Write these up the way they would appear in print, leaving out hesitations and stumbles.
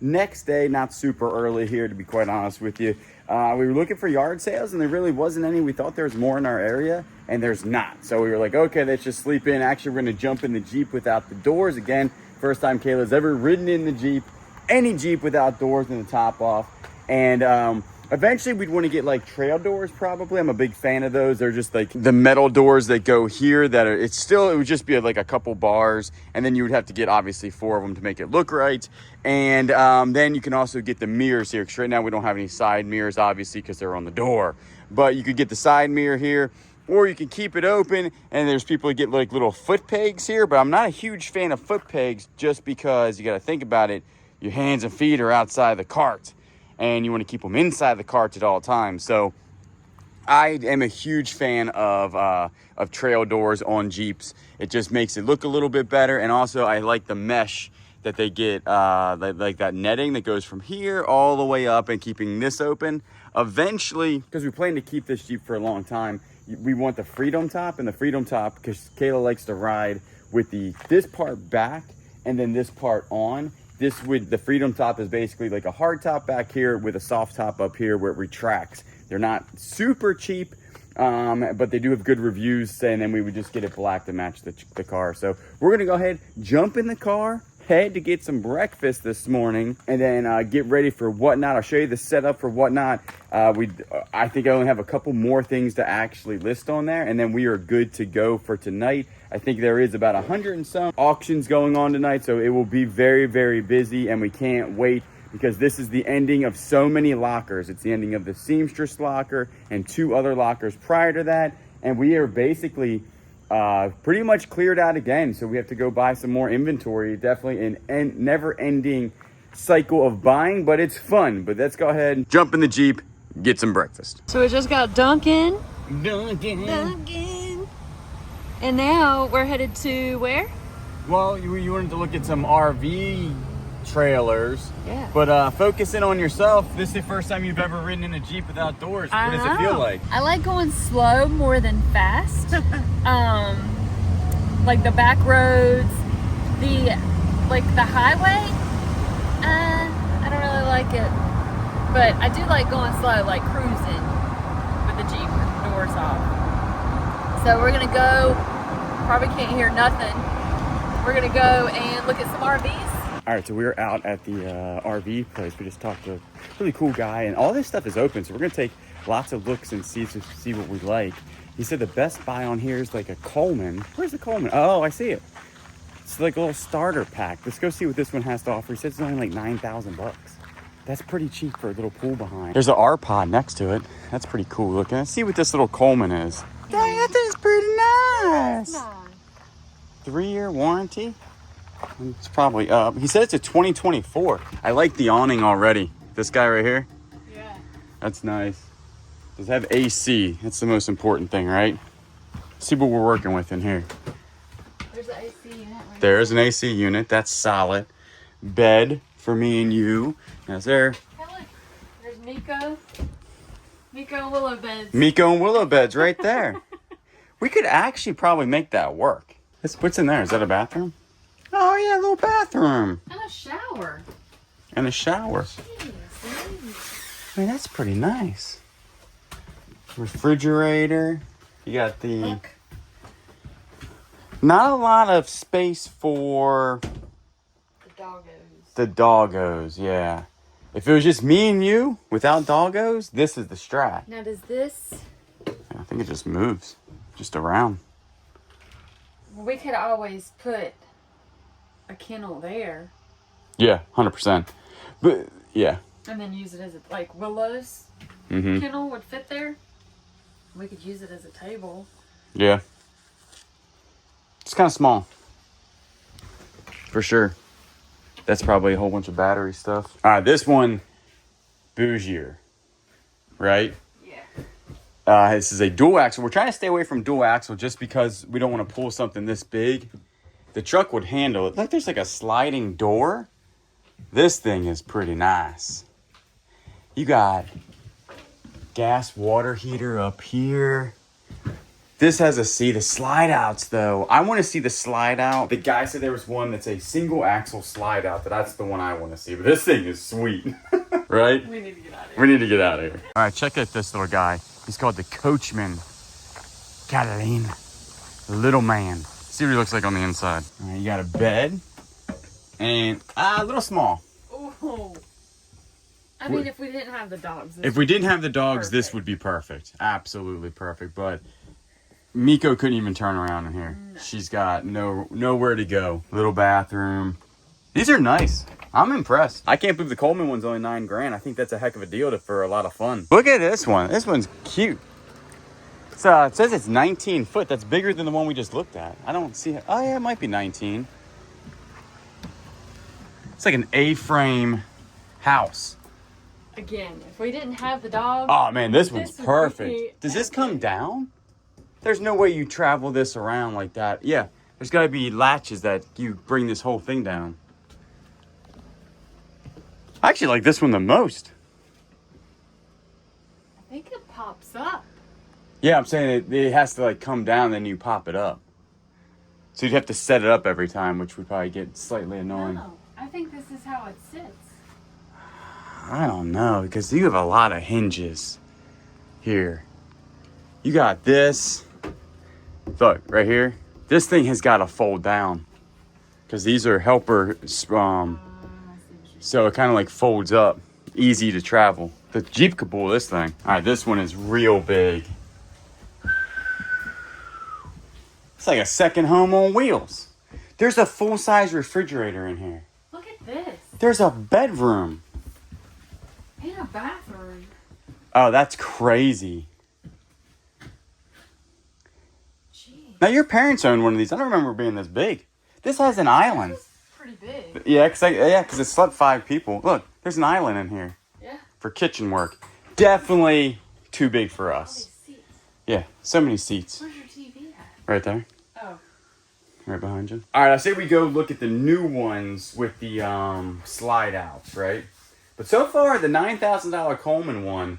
Next day, not super early here, to be quite honest with you. We were looking for yard sales, and there really wasn't any. We thought there was more in our area, and there's not. So we were like, okay, let's just sleep in. Actually, we're going to jump in the Jeep without the doors. Again, first time Kayla's ever ridden in the Jeep, any Jeep without doors and the top off. And eventually we'd want to get like trail doors probably. I'm a big fan of those. They're just like the metal doors that go here that are, it would just be like a couple bars, and then you would have to get obviously 4 of them to make it look right. And then you can also get the mirrors here, because right now we don't have any side mirrors obviously because they're on the door. But you could get the side mirror here, or you can keep it open, and there's people that get like little foot pegs here, but I'm not a huge fan of foot pegs just because you got to think about it. Your hands and feet are outside the cart, and you want to keep them inside the cart at all times. So I am a huge fan of trail doors on Jeeps. It just makes it look a little bit better. And also I like the mesh that they get, like that netting that goes from here all the way up and keeping this open. Eventually, because we plan to keep this Jeep for a long time, we want the Freedom Top, and the Freedom Top, because Kayla likes to ride with this part back and then this part on. The Freedom Top is basically like a hard top back here with a soft top up here where it retracts. They're not super cheap, but they do have good reviews, and then we would just get it black to match the car. So we're gonna go ahead, jump in the car, head to get some breakfast this morning, and then get ready for Whatnot. I'll show you the setup for Whatnot. I think I only have a couple more things to actually list on there, and then we are good to go for tonight. I think there is about 100 and some auctions going on tonight, so it will be very, very busy, and we can't wait because this is the ending of so many lockers. It's the ending of the seamstress locker and 2 other lockers prior to that, and we are basically pretty much cleared out again, so we have to go buy some more inventory. Definitely an never-ending cycle of buying, but it's fun. But let's go ahead, jump in the Jeep, get some breakfast. So we just got Dunkin'. Dunkin'. And now we're headed to where? Well, you wanted to look at some RV trailers. Yeah. But focus in on yourself. This is the first time you've ever ridden in a Jeep without doors. What does it feel like? I like going slow more than fast. Like the back roads, the highway. I don't really like it, but I do like going slow, like cruising with the Jeep with the doors off. So we're gonna go. Probably can't hear nothing. We're gonna go and look at some RVs. All right, so we're out at the RV place. We just talked to a really cool guy, and all this stuff is open. So we're gonna take lots of looks and see what we like. He said the best buy on here is like a Coleman. Where's the Coleman? Oh, I see it. It's like a little starter pack. Let's go see what this one has to offer. He said it's only like 9,000 bucks. That's pretty cheap for a little pool behind. There's an R-Pod next to it. That's pretty cool looking. Let's see what this little Coleman is. Dang, that thing's pretty nice. 3-year warranty. It's probably up. He said it's a 2024. I like the awning already. This guy right here. Yeah. That's nice. Does it have AC? That's the most important thing, right? See what we're working with in here. There's an AC unit right there. There's an AC unit. That's solid. Bed for me and you. That's there. Hey, look. There's Miko. Miko and Willow beds. Miko and Willow beds right there. We could actually probably make that work. What's in there? Is that a bathroom? Oh yeah, a little bathroom. And a shower. And a shower. Jeez. I mean, that's pretty nice. Refrigerator. You got the... Look. Not a lot of space for... The doggos. The doggos, yeah. If it was just me and you, without doggos, this is the Strat. Now does this... I think it just moves. Just around. We could always put a kennel there. Yeah, 100%. But, yeah. And then use it as like Willow's Mm-hmm. kennel would fit there. We could use it as a table. Yeah. It's kind of small. For sure. That's probably a whole bunch of battery stuff. All right, this one, bougier, right? Yeah. This is a dual axle. We're trying to stay away from dual axle just because we don't want to pull something this big. The truck would handle it. Like there's like a sliding door. This thing is pretty nice. You got gas water heater up here. This has a seat. The slide outs, though. I want to see the slide out. The guy said there was one that's a single axle slide out. That's the one I want to see. But this thing is sweet. Right? We need to get out of here. We need to get out of here. All right, check out this little guy. He's called the Coachman. Catalina. Little man. See what he looks like on the inside. All right, you got a bed. And a little small. Oh. I mean, if we didn't have the dogs. If we didn't have the dogs, perfect. this would be perfect. Absolutely perfect. But Miko couldn't even turn around in here. No. She's got nowhere to go. Little bathroom. These are nice. I'm impressed. I can't believe the Coleman one's only $9,000. I think that's a heck of a deal for a lot of fun. Look at this one. This one's cute. So it says it's 19 foot. That's bigger than the one we just looked at. I don't see it. Oh yeah, it might be 19. It's like an A-frame house. Again, if we didn't have the dog. Oh man, this one's perfect. Does this come down? There's no way you travel this around like that. Yeah, there's got to be latches that you bring this whole thing down. I actually like this one the most. I think it pops up. Yeah, I'm saying it has to like come down, then you pop it up. So you'd have to set it up every time, which would probably get slightly annoying. No, I think this is how it sits. I don't know, because you have a lot of hinges here. You got this. Look, right here. This thing has got to fold down. Because these are helper, so it kind of like folds up. Easy to travel. The Jeep could pull this thing. All right, this one is real big. It's like a second home on wheels. There's a full-size refrigerator in here. Look at this. There's a bedroom. And a bathroom. Oh, that's crazy. Jeez. Now, your parents owned one of these. I don't remember being this big. This has an island. This is pretty big. Yeah, because it slept 5 people. Look, there's an island in here. Yeah. For kitchen work. Definitely too big for All us. these seats. Yeah, so many seats. Where's your TV at? Right there. Oh. Right behind you. All right, I say we go look at the new ones with the slide outs, right? But so far, the $9,000 Coleman one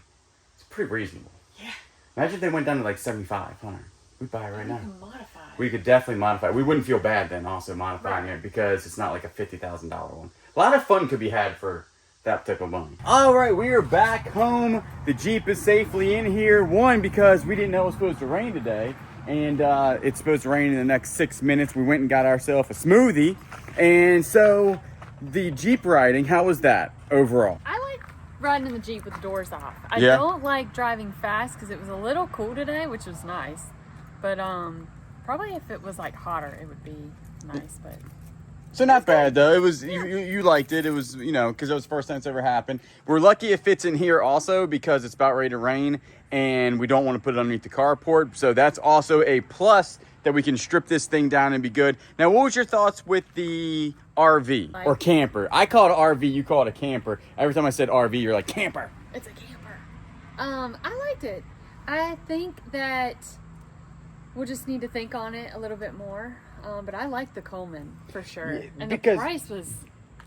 is pretty reasonable. Yeah. Imagine if they went down to like $7,500. We'd buy it right now. We can modify it. We could definitely modify it. We wouldn't feel bad then also modifying it because it's not like a $50,000 one. A lot of fun could be had for that type of money. All right, we are back home. The Jeep is safely in here. One, because we didn't know it was supposed to rain today. And it's supposed to rain in the next 6 minutes. We went and got ourselves a smoothie. And so the Jeep riding, how was that overall? I like riding in the Jeep with the doors off. I Yeah. don't like driving fast because it was a little cool today, which was nice. But probably if it was like hotter, it would be nice. But So not bad though. It was you liked it. It was, because it was the first time it's ever happened. We're lucky it fits in here also because it's about ready to rain and we don't want to put it underneath the carport. So that's also a plus that we can strip this thing down and be good. Now, what was your thoughts with the RV or camper? I call it RV, you call it a camper. Every time I said RV, you're like, camper. it's a camper. I liked it. I think that we'll just need to think on it a little bit more. But I like the Coleman for sure. Yeah, and because- the price was...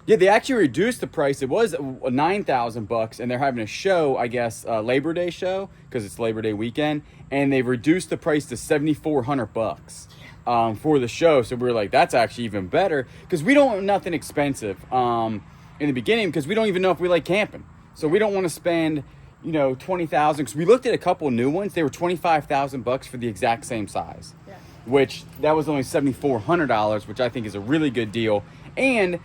Yeah, they actually reduced the price. It was $9,000, and they're having a show, I guess, Labor Day show, because it's Labor Day weekend, and they reduced the price to $7,400 for the show. So we were like, that's actually even better, because we don't want nothing expensive in the beginning, because we don't even know if we like camping. So we don't want to spend, $20,000, because we looked at a couple new ones. They were $25,000 for the exact same size. Yeah. Which that was only $7,400, which I think is a really good deal. And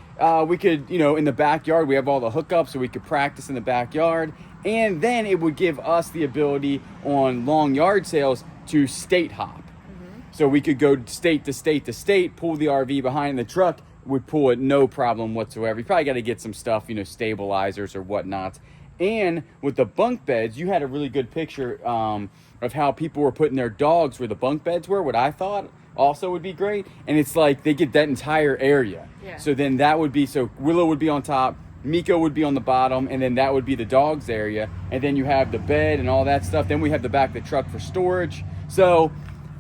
we could, in the backyard, we have all the hookups, so we could practice in the backyard. And then it would give us the ability on long yard sales to state hop. Mm-hmm. So we could go state to state to state, pull the RV behind the truck, would pull it no problem whatsoever. You probably got to get some stuff, stabilizers or whatnot. And with the bunk beds, you had a really good picture of how people were putting their dogs where the bunk beds were, what I thought also would be great. And it's like they get that entire area. Yeah. So then that would be, so Willow would be on top, Miko would be on the bottom, and then that would be the dog's area. And then you have the bed and all that stuff. Then we have the back of the truck for storage. So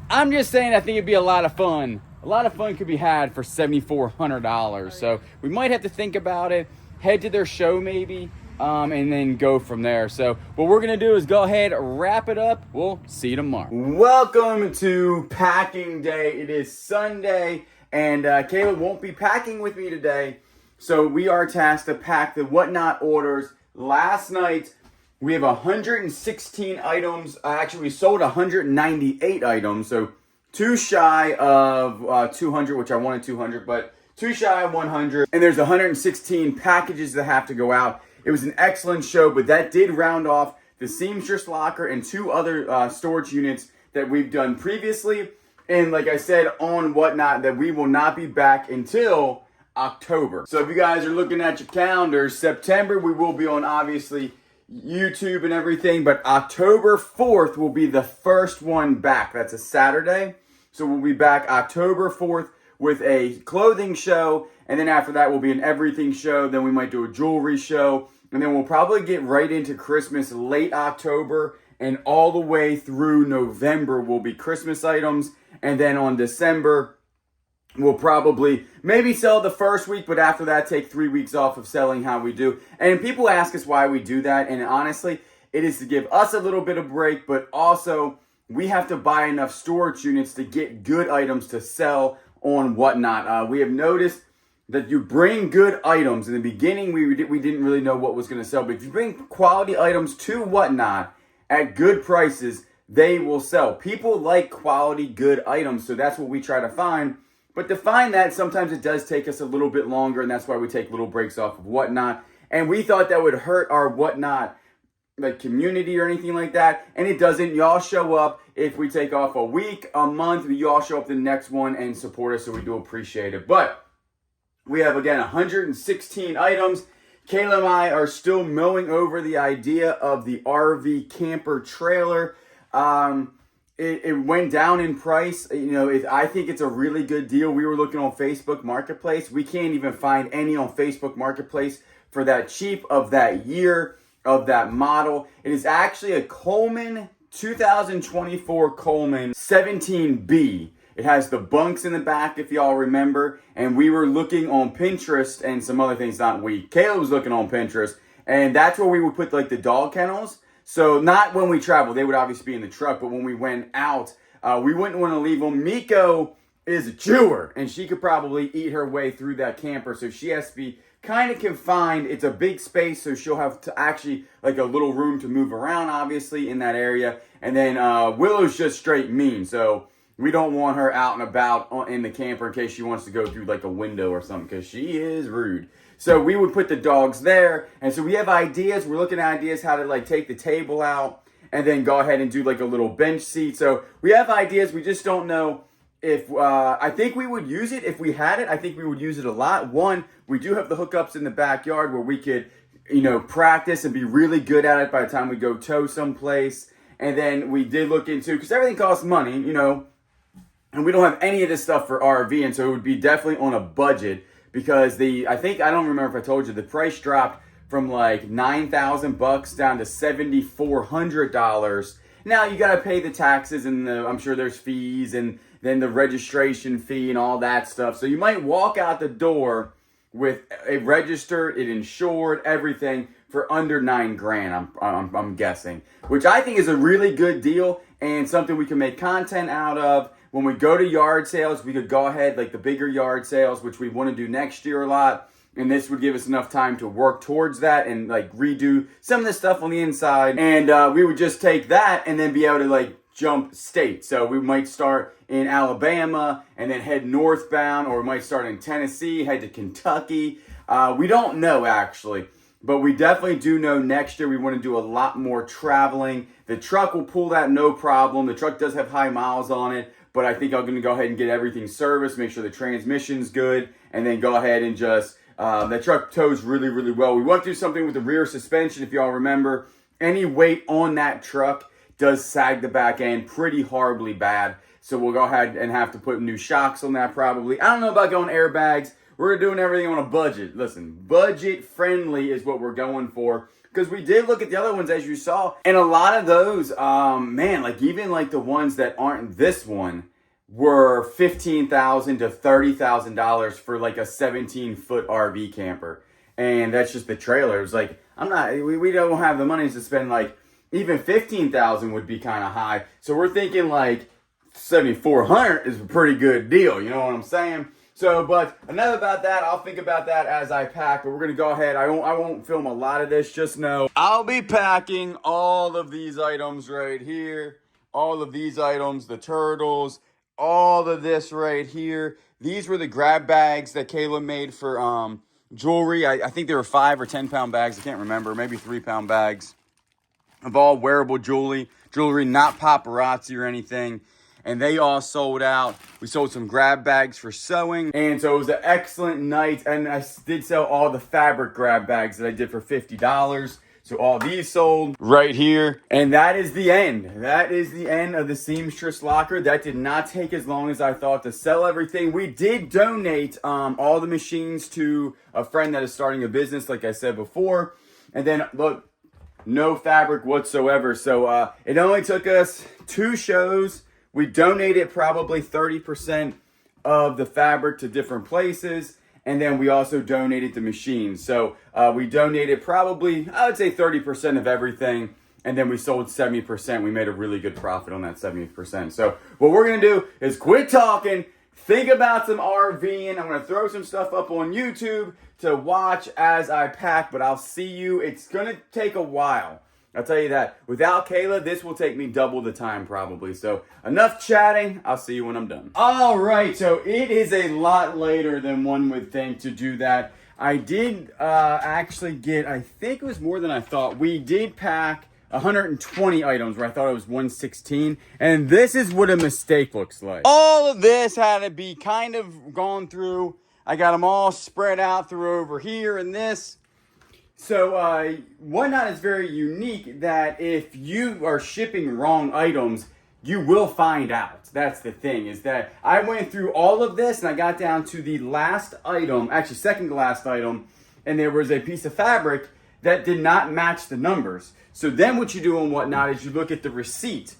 I'm just saying, I think it'd be a lot of fun. A lot of fun could be had for $7,400. So we might have to think about it, head to their show maybe, and then go from there. So what we're gonna do is go ahead, wrap it up. We'll see you tomorrow. Welcome to packing day. It is Sunday, and Caleb won't be packing with me today. So we are tasked to pack the Whatnot orders. Last night, we have 116 items. Actually, we sold 198 items, so too shy of 200, which I wanted 200, but too shy of 100. And there's 116 packages that have to go out. It was an excellent show, but that did round off the seamstress locker and 2 other storage units that we've done previously. And like I said on Whatnot, that we will not be back until October. So if you guys are looking at your calendars, September we will be on obviously YouTube and everything, but October 4th will be the first one back. That's a Saturday. So we'll be back October 4th with a clothing show, and then after that will be an everything show. Then we might do a jewelry show, and then we'll probably get right into Christmas late October, and all the way through November will be Christmas items, and then on December we'll probably maybe sell the first week, but after that, take 3 weeks off of selling how we do. And people ask us why we do that. And honestly, it is to give us a little bit of break, but also we have to buy enough storage units to get good items to sell on Whatnot. We have noticed that you bring good items. In the beginning, we didn't really know what was going to sell, but if you bring quality items to Whatnot at good prices, they will sell. People like quality, good items, so that's what we try to find. But to find that, sometimes it does take us a little bit longer, and that's why we take little breaks off of Whatnot. And we thought that would hurt our Whatnot like community or anything like that, and it doesn't. Y'all show up if we take off a week, a month, you all show up the next one and support us, so we do appreciate it. But we have, again, 116 items. Kayla and I are still mulling over the idea of the RV camper trailer. It went down in price. You know, I think it's a really good deal. We were looking on Facebook Marketplace. We can't even find any on Facebook Marketplace for that cheap of that year, of that model. It is actually a Coleman 2024 Coleman 17B. It has the bunks in the back, if y'all remember. And we were looking on Pinterest and some other things, not we. Kayla was looking on Pinterest. And that's where we would put like the dog kennels. So not when we travel, they would obviously be in the truck, but when we went out, we wouldn't want to leave them. Miko is a chewer, and she could probably eat her way through that camper, so she has to be kind of confined. It's a big space, so she'll have to actually like a little room to move around, obviously, in that area. And then Willow's just straight mean, so we don't want her out and about in the camper in case she wants to go through like a window or something, because she is rude. So we would put the dogs there. And so we have ideas. We're looking at ideas how to like take the table out and then go ahead and do like a little bench seat. So we have ideas. We just don't know if, I think we would use it. If we had it, I think we would use it a lot. One, we do have the hookups in the backyard where we could, you know, practice and be really good at it by the time we go tow someplace. And then we did look into, because everything costs money, you know, and we don't have any of this stuff for RV. And so it would be definitely on a budget. Because I don't remember if I told you, the price dropped from like $9,000 down to $7,400. Now you got to pay the taxes and I'm sure there's fees and then the registration fee and all that stuff. So you might walk out the door with a registered, it insured, everything for under $9,000. I'm guessing, which I think is a really good deal and something we can make content out of. When we go to yard sales, we could go ahead, like the bigger yard sales, which we want to do next year a lot. And this would give us enough time to work towards that and like redo some of the stuff on the inside. And we would just take that and then be able to like jump state. So we might start in Alabama and then head northbound, or we might start in Tennessee, head to Kentucky. We don't know actually, but we definitely do know next year we want to do a lot more traveling. The truck will pull that no problem. The truck does have high miles on it. But I think I'm going to go ahead and get everything serviced, make sure the transmission's good, and then go ahead and just, that truck tows really, really well. We went through something with the rear suspension, if y'all remember. Any weight on that truck does sag the back end pretty horribly bad. So we'll go ahead and have to put new shocks on that probably. I don't know about going airbags. We're doing everything on a budget. Listen, budget friendly is what we're going for. Because we did look at the other ones, as you saw. And a lot of those, man, like even like the ones that aren't this one were $15,000 to $30,000 for like a 17-foot RV camper. and that's just the trailer. It was like, we don't have the money to spend, like, even 15,000 would be kind of high. So we're thinking like 7,400 is a pretty good deal. You know what I'm saying? So, but enough about that. I'll think about that as I pack, but we're going to go ahead. I won't film a lot of this. Just know I'll be packing all of these items right here. All of these items, the turtles, all of this right here. These were the grab bags that Kayla made for jewelry. I think they were 5 or 10 pound bags. I can't remember. Maybe 3 pound bags of all wearable jewelry, not paparazzi or anything. And they all sold out. We sold some grab bags for sewing. And so it was an excellent night. And I did sell all the fabric grab bags that I did for $50. So all these sold right here. And that is the end. That is the end of the seamstress locker. That did not take as long as I thought to sell everything. We did donate all the machines to a friend that is starting a business, like I said before. And then, look, no fabric whatsoever. So it only took us 2 shows. We donated probably 30% of the fabric to different places. And then we also donated the machines. So we donated probably, I would say 30% of everything. And then we sold 70%. We made a really good profit on that 70%. So what we're going to do is quit talking, think about some RVing. I'm going to throw some stuff up on YouTube to watch as I pack, but I'll see you. It's going to take a while. I'll tell you that. Without Kayla, this will take me double the time probably. So enough chatting. I'll see you when I'm done. All right. So it is a lot later than one would think to do that. I did actually get, I think it was more than I thought. We did pack 120 items where I thought it was 116. And this is what a mistake looks like. All of this had to be kind of gone through. I got them all spread out through over here and this. So Whatnot is very unique that if you are shipping wrong items, you will find out. That's the thing, is that I went through all of this and I got down to the last item, actually second to last item, and there was a piece of fabric that did not match the numbers. So then what you do on Whatnot is you look at the receipt.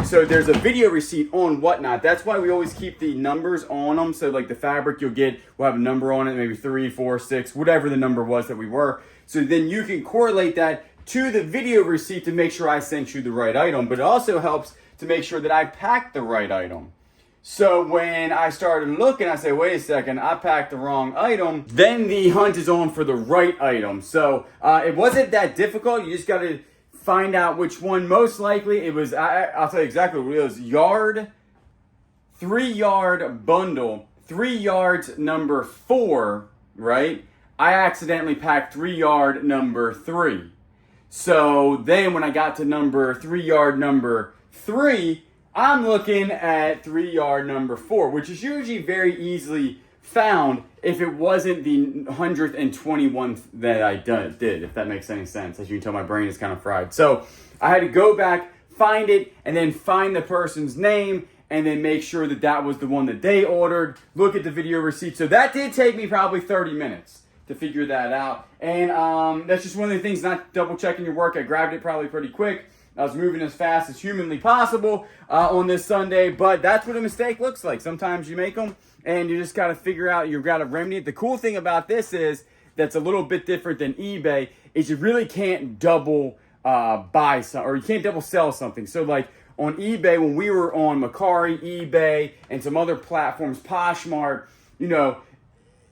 So there's a video receipt on Whatnot. That's why we always keep the numbers on them. So like the fabric you'll get will have a number on it, maybe 3, 4, 6, whatever the number was that we were. So then you can correlate that to the video receipt to make sure I sent you the right item. But it also helps to make sure that I packed the right item. So when I started looking, I say, wait a second, I packed the wrong item. Then the hunt is on for the right item. So it wasn't that difficult. You just got to find out which one. Most likely it was, I'll tell you exactly what it was. 3-yard bundle, 3 yards number 4, right? I accidentally packed 3-yard number 3. So then when I got to 3-yard number 3, I'm looking at 3-yard number 4, which is usually very easily found if it wasn't the 121th that I did, if that makes any sense. As you can tell, my brain is kind of fried. So I had to go back, find it, and then find the person's name, and then make sure that that was the one that they ordered, look at the video receipt. So that did take me probably 30 minutes to figure that out. And that's just one of the things, not double checking your work. I grabbed it probably pretty quick. I was moving as fast as humanly possible on this Sunday, but that's what a mistake looks like. Sometimes you make them and you just got to figure out, you've got to remedy it. The cool thing about this is, that's a little bit different than eBay, is you really can't double buy some, or you can't double sell something. So like on eBay, when we were on Mercari, eBay, and some other platforms, Poshmark, you know,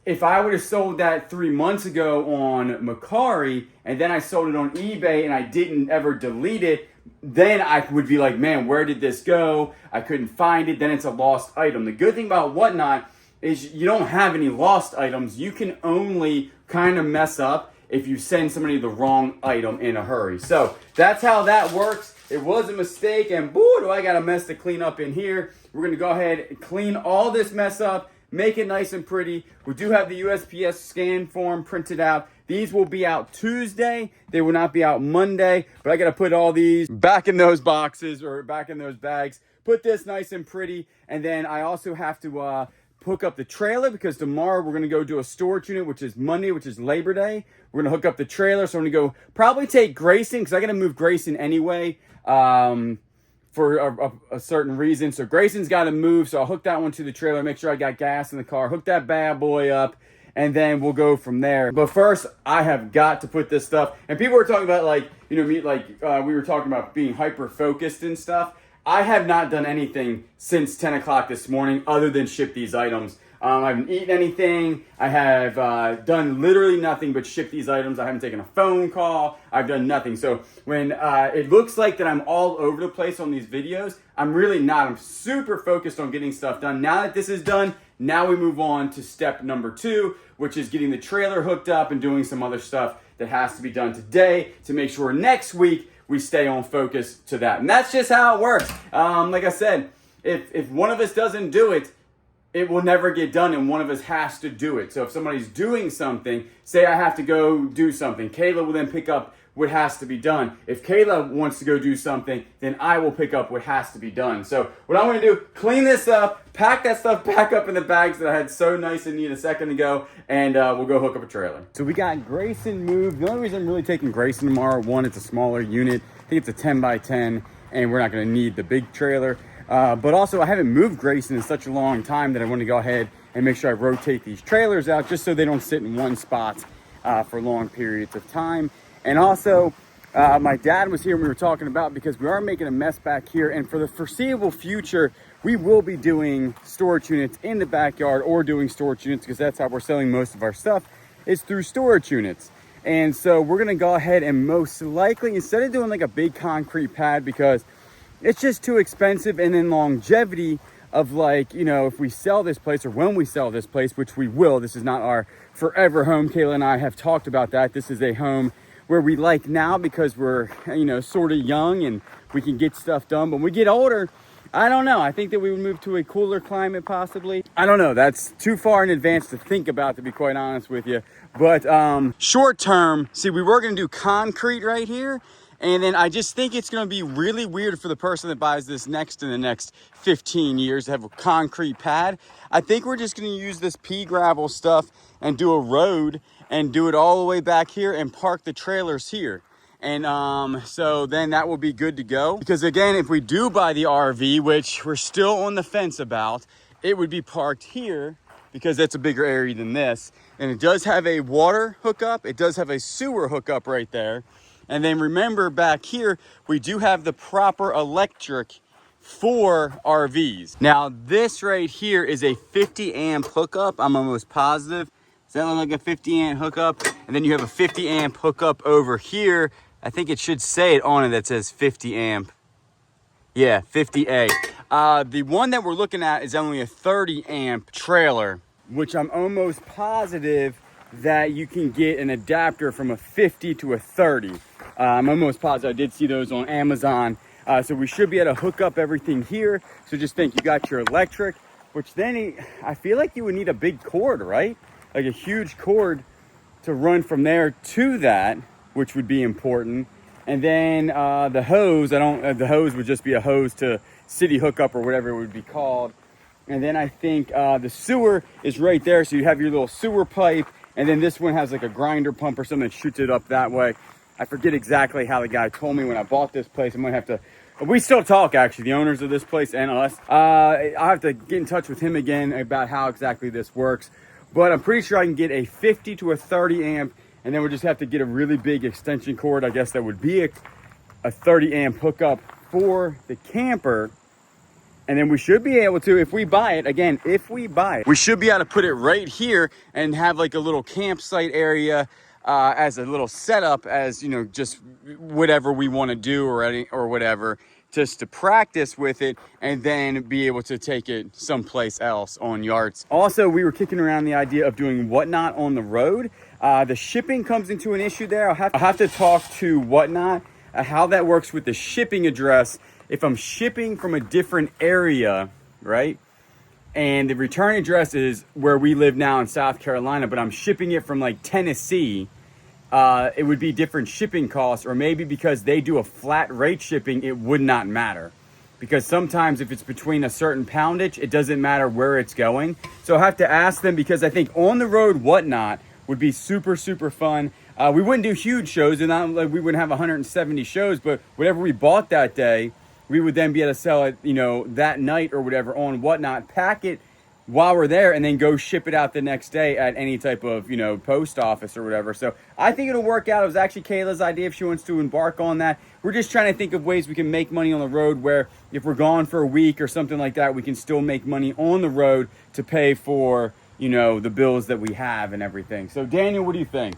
if I would have sold that 3 months ago on Mercari and then I sold it on eBay and I didn't ever delete it, then I would be like, man, where did this go? I couldn't find it. Then it's a lost item. The good thing about Whatnot is you don't have any lost items. You can only kind of mess up if you send somebody the wrong item in a hurry. So that's how that works. It was a mistake, and boo, do I got a mess to clean up in here. We're going to go ahead and clean all this mess up, make it nice and pretty. We do have the USPS scan form printed out. These will be out Tuesday. They will not be out Monday, but I got to put all these back in those boxes or back in those bags. Put this nice and pretty, and then I also have to hook up the trailer, because tomorrow we're going to go do a storage unit, which is Monday, which is Labor Day. We're going to hook up the trailer, so I'm going to go probably take Grayson, because I got to move Grayson anyway for a certain reason. So Grayson's got to move, so I'll hook that one to the trailer, make sure I got gas in the car, hook that bad boy up, and then we'll go from there. But first, I have got to put this stuff, and people were talking about like, you know, we were talking about being hyper focused and stuff. I have not done anything since 10 o'clock this morning other than ship these items. I haven't eaten anything. I have done literally nothing but ship these items. I haven't taken a phone call. I've done nothing. So when it looks like that I'm all over the place on these videos, I'm really not. I'm super focused on getting stuff done. Now that this is done, now we move on to step number 2, which is getting the trailer hooked up and doing some other stuff that has to be done today to make sure next week we stay on focus to that. And that's just how it works. Like I said, if one of us doesn't do it, it will never get done, and one of us has to do it. So if somebody's doing something, say I have to go do something, Kayla will then pick up what has to be done. If Kayla wants to go do something, then I will pick up what has to be done. So what I'm gonna do, clean this up, pack that stuff back up in the bags that I had so nice and neat a second ago, and we'll go hook up a trailer. So we got Grayson moved. The only reason I'm really taking Grayson tomorrow, one, it's a smaller unit. I think it's a 10 by 10, and we're not gonna need the big trailer. But also I haven't moved Grayson in such a long time that I want to go ahead and make sure I rotate these trailers out just so they don't sit in one spot for long periods of time. And also my dad was here and we were talking about, because we are making a mess back here, and for the foreseeable future we will be doing storage units in the backyard, or doing storage units, because that's how we're selling most of our stuff, is through storage units. And so we're gonna go ahead and most likely, instead of doing like a big concrete pad, because it's just too expensive, and then longevity of, like, you know, if we sell this place, or when we sell this place, which we will, this is not our forever home. Kayla and I have talked about that. This is a home where we like now because we're, you know, sort of young and we can get stuff done. But when we get older, I don't know. I think that we would move to a cooler climate possibly. I don't know. That's too far in advance to think about, to be quite honest with you. But short term, see, we were going to do concrete right here. And then I just think it's going to be really weird for the person that buys this next in the next 15 years to have a concrete pad. I think we're just going to use this pea gravel stuff and do a road and do it all the way back here and park the trailers here. And so then that will be good to go. Because again, if we do buy the RV, which we're still on the fence about, it would be parked here because that's a bigger area than this. And it does have a water hookup. It does have a sewer hookup right there. And then remember, back here, we do have the proper electric for RVs. Now, this right here is a 50 amp hookup. I'm almost positive. Does that look like a 50 amp hookup? And then you have a 50 amp hookup over here. I think it should say it on it that says 50 amp. Yeah, 50A. The one that we're looking at is only a 30 amp trailer, which I'm almost positive that you can get an adapter from a 50 to a 30. I'm almost positive. I did see those on Amazon. So we should be able to hook up everything here. So just think, you got your electric, which then I feel like you would need a big cord, right? Like a huge cord to run from there to that, which would be important. And then the hose, the hose would just be a hose to city hookup or whatever it would be called. And then I think the sewer is right there. So you have your little sewer pipe. And then this one has like a grinder pump or something that shoots it up that way. I forget exactly how the guy told me when I bought this place. I'm gonna have to, we still talk actually, the owners of this place and us. I'll have to get in touch with him again about how exactly this works. But I'm pretty sure I can get a 50 to a 30 amp, and then we'll just have to get a really big extension cord. I guess that would be a 30 amp hookup for the camper. And then we should be able to, if we buy it, again, if we buy it, we should be able to put it right here and have like a little campsite area as a little setup, as, you know, just whatever we want to do or whatever, just to practice with it, and then be able to take it someplace else on yards. Also, we were kicking around the idea of doing Whatnot on the road. The shipping comes into an issue there. I'll have to talk to Whatnot how that works with the shipping address. If I'm shipping from a different area, right, and the return address is where we live now in South Carolina, but I'm shipping it from like Tennessee, it would be different shipping costs. Or maybe because they do a flat rate shipping, it would not matter. Because sometimes if it's between a certain poundage, it doesn't matter where it's going. So I have to ask them, because I think on the road Whatnot would be super, super fun. We wouldn't do huge shows, and not like we wouldn't have 170 shows, but whatever we bought that day, we would then be able to sell it, you know, that night or whatever on Whatnot, pack it while we're there and then go ship it out the next day at any type of, you know, post office or whatever. So I think it'll work out. It was actually Kayla's idea if she wants to embark on that. We're just trying to think of ways we can make money on the road where if we're gone for a week or something like that, we can still make money on the road to pay for, you know, the bills that we have and everything. So Daniel, what do you think?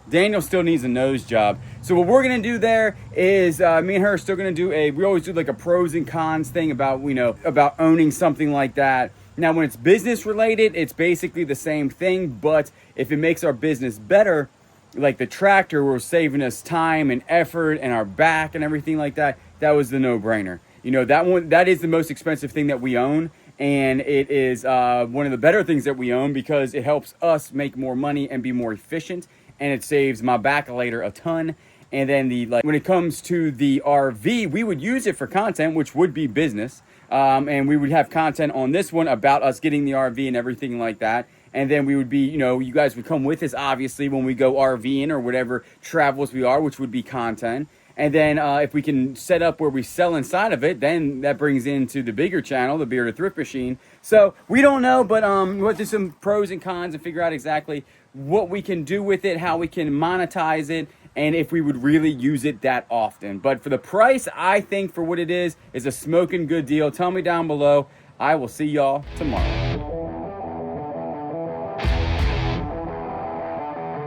Daniel still needs a nose job. So what we're gonna do there is me and her are still gonna do we always do like a pros and cons thing about, you know, about owning something like that. Now, when it's business related, it's basically the same thing, but if it makes our business better, like the tractor, we're saving us time and effort and our back and everything like that, that was the no-brainer. You know, that is the most expensive thing that we own, and it is one of the better things that we own because it helps us make more money and be more efficient, and it saves my back later a ton. And then when it comes to the RV, we would use it for content, which would be business. And we would have content on this one about us getting the RV and everything like that. And then we would be, you know, you guys would come with us, obviously, when we go RVing or whatever travels we are, which would be content. And then if we can set up where we sell inside of it, then that brings into the bigger channel, the Bearded Thrift Machine. So we don't know, but we'll do some pros and cons and figure out exactly what we can do with it, how we can monetize it, and if we would really use it that often. But for the price, I think for what it is a smoking good deal. Tell me down below. I will see y'all tomorrow.